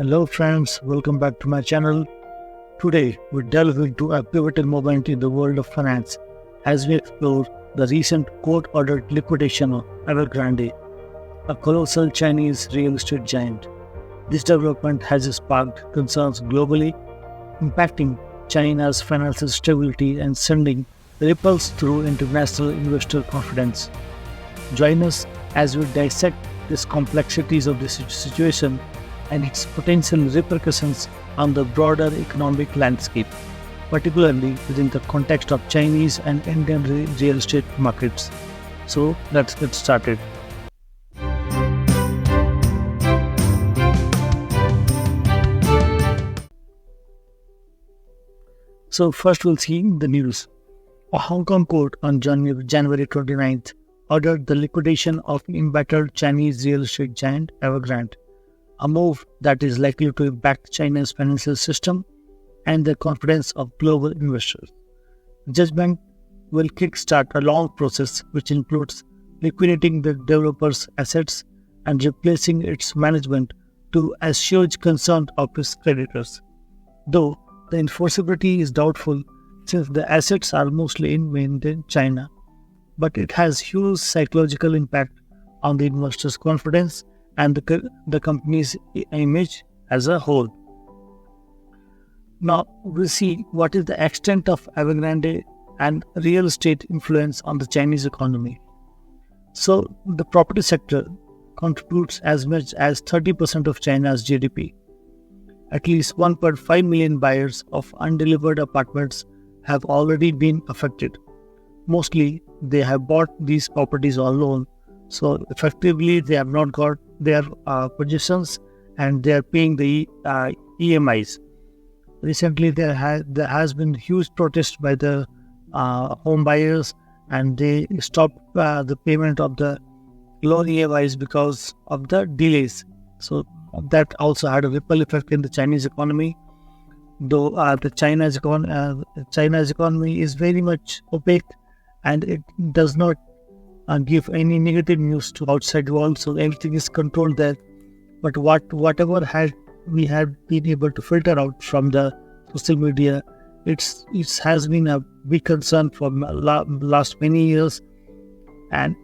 Hello friends, welcome back to my channel. Today we delve into a pivotal moment in the world of finance as we explore the recent court-ordered liquidation of Evergrande, a colossal Chinese real estate giant. This development has sparked concerns globally, impacting China's financial stability and sending ripples through international investor confidence. Join us as we dissect the complexities of this situation and its potential repercussions on the broader economic landscape, particularly within the context of Chinese and Indian real estate markets. So let's get started. So first we'll see the news. A Hong Kong court on January 29th ordered the liquidation of embattled Chinese real estate giant Evergrande, a move that is likely to impact China's financial system and the confidence of global investors. The judgment will kickstart a long process which includes liquidating the developer's assets and replacing its management to assuage concern of its creditors. Though the enforceability is doubtful since the assets are mostly in China, but it has huge psychological impact on the investors' confidence and the company's image as a whole. Now we'll see what is the extent of Evergrande and real estate influence on the Chinese economy. So the property sector contributes as much as 30% of China's GDP. At least 1.5 million buyers of undelivered apartments have already been affected. Mostly they have bought these properties on loan, so effectively they have not got their possessions and they are paying the EMIs. Recently there has been huge protest by the home buyers, and they stopped the payment of the loan EMIs because of the delays. So that also had a ripple effect in the Chinese economy. Though the China's economy is very much opaque and it does not give any negative news to outside world, so everything is controlled there. But whatever we had been able to filter out from the social media, it has been a big concern for last many years. And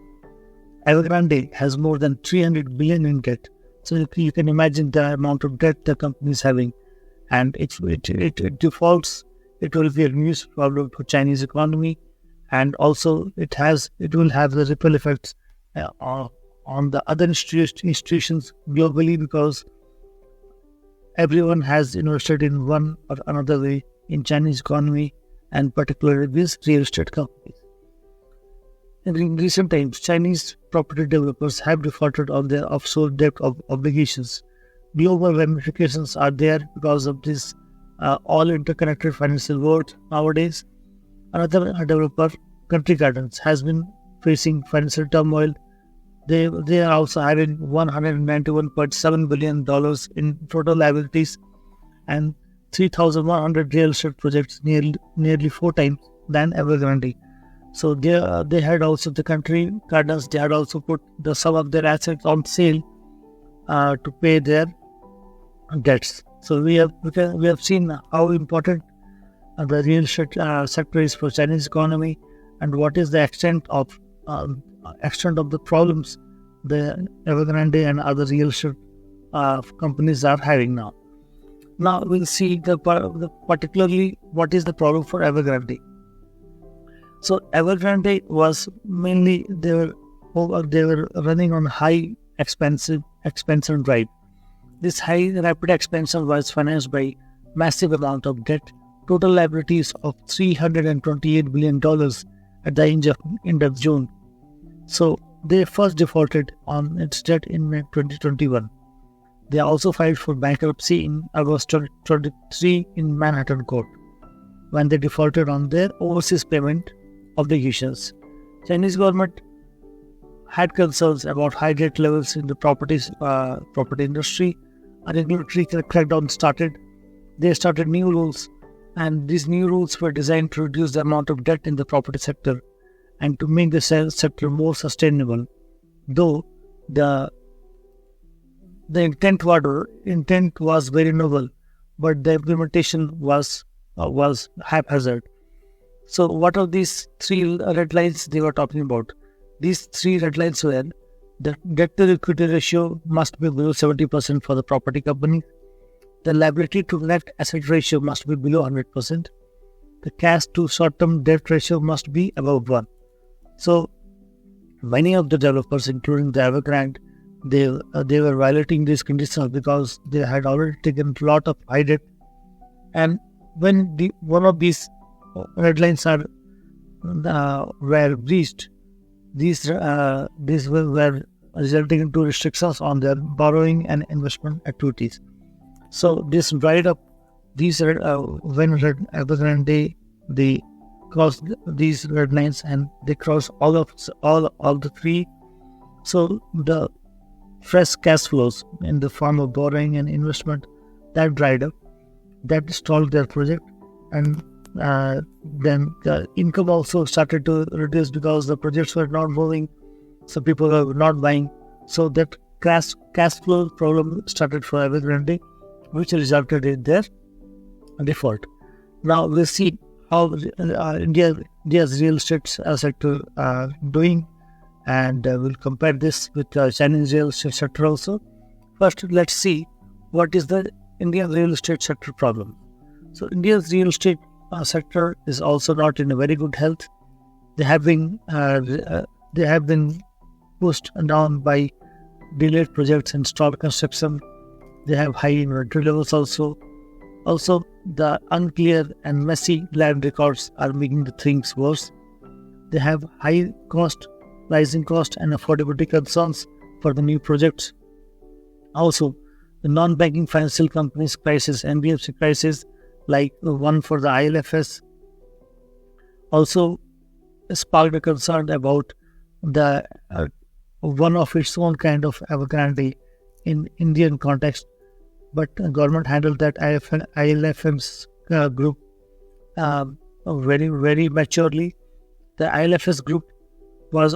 Evergrande has more than 300 billion in debt. So you can imagine the amount of debt the company is having, and it defaults, it will be a huge problem for Chinese economy. And also it will have the ripple effects on the other institutions globally, because everyone has invested in one or another way in Chinese economy, and particularly these real estate companies. In recent times, Chinese property developers have defaulted on their offshore debt obligations. Global ramifications are there because of this all interconnected financial world nowadays. Another developer, Country Gardens, has been facing financial turmoil. They are also having $191.7 billion in total liabilities and 3,100 real estate projects, nearly 4 times than Evergrande. So they had also, the Country Gardens, they had also put some of their assets on sale to pay their debts. So we have seen how important the real estate sector is for Chinese economy, and what is the extent of the problems the Evergrande and other real estate companies are having now. Now we'll see particularly what is the problem for Evergrande. So Evergrande was mainly they were running on high expansion drive. This high rapid expansion was financed by massive amount of debt. Total liabilities of $328 billion at the end of June. So they first defaulted on its debt in May 2021. They also filed for bankruptcy in August 2023 in Manhattan Court, when they defaulted on their overseas payment obligations. Chinese government had concerns about high debt levels in the property industry. A regulatory crackdown started. They started new rules, and these new rules were designed to reduce the amount of debt in the property sector and to make the sector more sustainable. Though the the intent was very noble, but the implementation was haphazard. So what are these three red lines they were talking about? These three red lines were: the debt to equity ratio must be below 70% for the property company. The liability to net asset ratio must be below 100%. The cash to short-term debt ratio must be above 1. So many of the developers, including the Evergrande, they were violating these conditions because they had already taken a lot of high debt. And when one of these red lines were breached, these were resulting into restrictions on their borrowing and investment activities. So this dried up these when Evergrande they crossed these red lines, and they crossed all the three. So the fresh cash flows in the form of borrowing and investment that dried up, that stalled their project, and then the income also started to reduce because the projects were not moving, so people were not buying. So that cash flow problem started for Evergrande, which resulted in their default. Now we'll see how India's real estate sector doing, and we'll compare this with Chinese real estate sector also. First, let's see what is the Indian real estate sector problem. So India's real estate sector is also not in a very good health. They have been pushed down by delayed projects and stalled construction. They have high inventory levels also. Also, the unclear and messy land records are making the things worse. They have rising cost and affordability concerns for the new projects. Also, the non-banking financial companies crisis, NBFC crisis, like the one for the ILFS, also sparked a concern about the one of its own kind of Evergrande in Indian context. But the government handled that ILFS group very, very maturely. The ILFS group was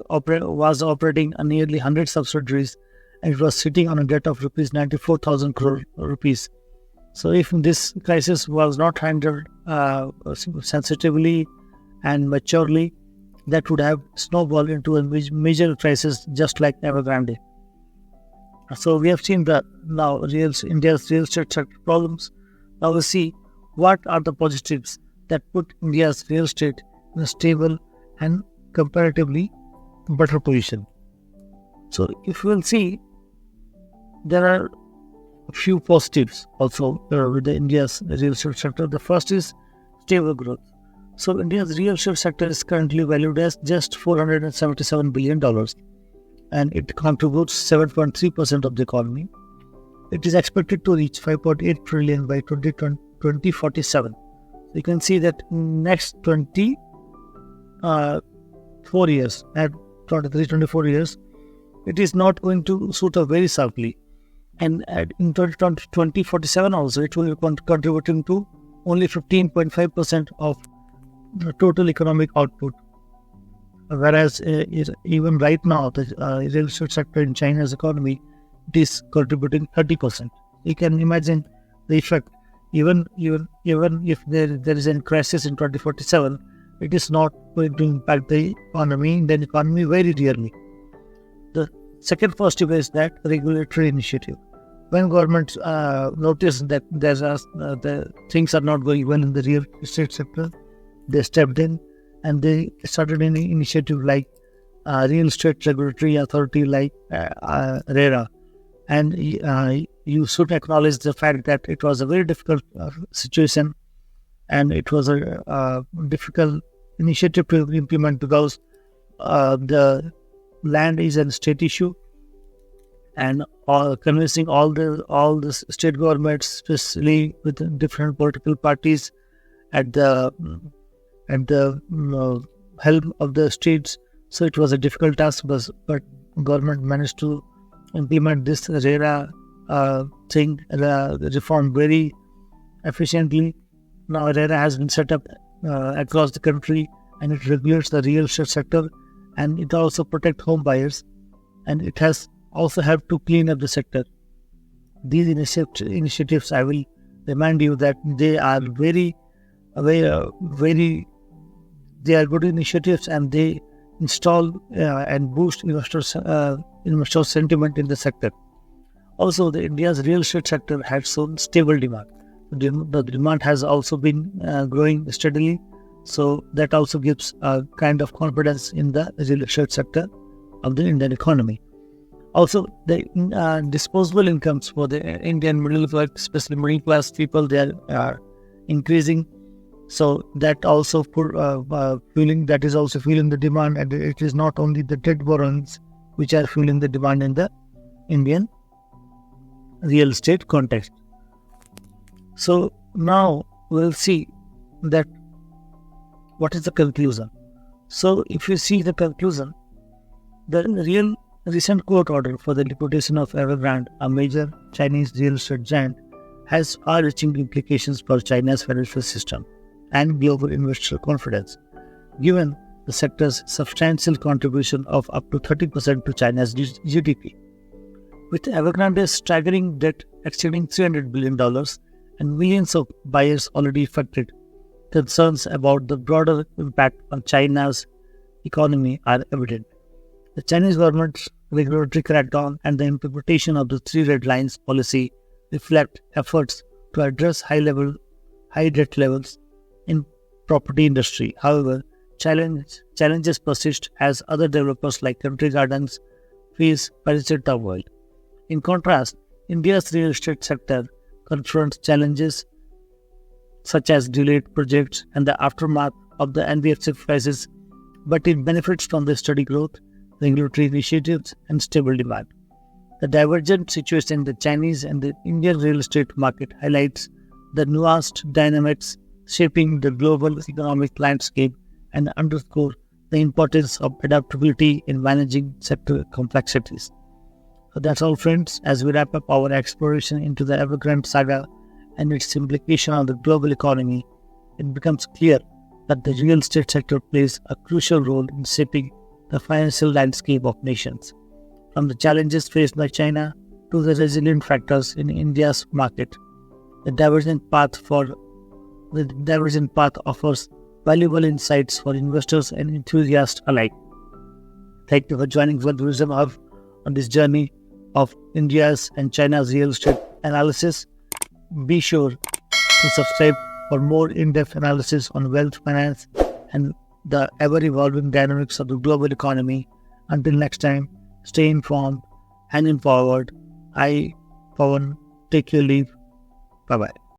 operating nearly 100 subsidiaries, and it was sitting on a debt of 94,000 crore rupees. So if this crisis was not handled sensitively and maturely, that would have snowballed into a major crisis, just like Evergrande. So we have seen that now India's real estate sector problems. Now we see what are the positives that put India's real estate in a stable and comparatively better position. So if you will see, there are a few positives also with the India's real estate sector. The first is stable growth. So India's real estate sector is currently valued as just $477 billion. And it contributes 7.3% of the economy. It is expected to reach 5.8 trillion by 2047. So you can see that next 24 years, at 24 years, it is not going to shoot up very sharply. And in 2047 also, it will be contributing to only 15.5% of the total economic output. Whereas even right now, the real estate sector in China's economy, it is contributing 30%. You can imagine the effect. Even if there is a crisis in 2047, it is not going to impact the economy very dearly. The second positive is that regulatory initiative. When government noticed that the things are not going well in the real estate sector, they stepped in. And they started an initiative like Real Estate Regulatory Authority, like RERA. And you should acknowledge the fact that it was a very difficult situation, and it was a difficult initiative to implement because the land is a state issue, and convincing all the state governments, especially with different political parties, at the helm of the states. So it was a difficult task, but government managed to implement this RERA reform very efficiently. Now RERA has been set up across the country, and it regulates the real estate sector, and it also protects home buyers, and it has also have to clean up the sector. These initiatives, I will remind you that they are very, they are good initiatives, and they install and boost investor sentiment in the sector. Also, the India's real estate sector had shown stable demand. The demand has also been growing steadily, so that also gives a kind of confidence in the real estate sector of the Indian economy. Also, the disposable incomes for the Indian middle class, especially middle class people, they are increasing. So that also fueling the demand, and it is not only the debt borrowings which are fueling the demand in the Indian real estate context. So now we'll see that what is the conclusion. So if you see the conclusion, the recent court order for the liquidation of Evergrande, a major Chinese real estate giant, has far-reaching implications for China's financial system and global investor confidence, given the sector's substantial contribution of up to 30% to China's GDP. With Evergrande's staggering debt exceeding $300 billion and millions of buyers already affected, concerns about the broader impact on China's economy are evident. The Chinese government's regulatory crackdown and the implementation of the Three Red Lines policy reflect efforts to address high debt levels in property industry. However, challenges persist as other developers like Country Gardens face financial turmoil. In contrast, India's real estate sector confronts challenges such as delayed projects and the aftermath of the NBFC crisis, but it benefits from the steady growth, regulatory initiatives, and stable demand. The divergent situation in the Chinese and the Indian real estate market highlights the nuanced dynamics shaping the global economic landscape and underscore the importance of adaptability in managing sector complexities. So that's all, friends. As we wrap up our exploration into the Evergrande saga and its implication on the global economy, it becomes clear that the real estate sector plays a crucial role in shaping the financial landscape of nations. From the challenges faced by China to the resilient factors in India's market, the divergent path offers valuable insights for investors and enthusiasts alike. Thank you for joining WealthWisdomHub on this journey of India's and China's real estate analysis. Be sure to subscribe for more in-depth analysis on wealth, finance, and the ever-evolving dynamics of the global economy. Until next time, stay informed and empowered. I, Pawan, take your leave. Bye-bye.